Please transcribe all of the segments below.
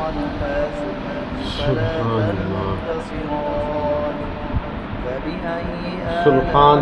عنها فلا تنتصران فبأي سبحان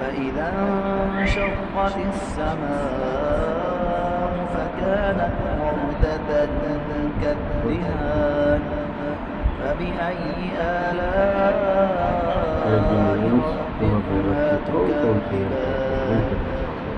فإذا انشقت السماء فكانت وردة كالدهان فبأي آلاء ربكما تكذبان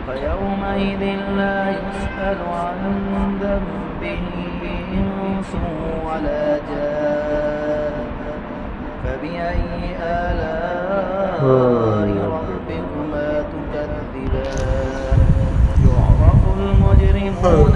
فيومئذ لا يسأل عن ذنبه إنس ولا جان فبأي آلاء ربكما تكذبان يعرف المجرمون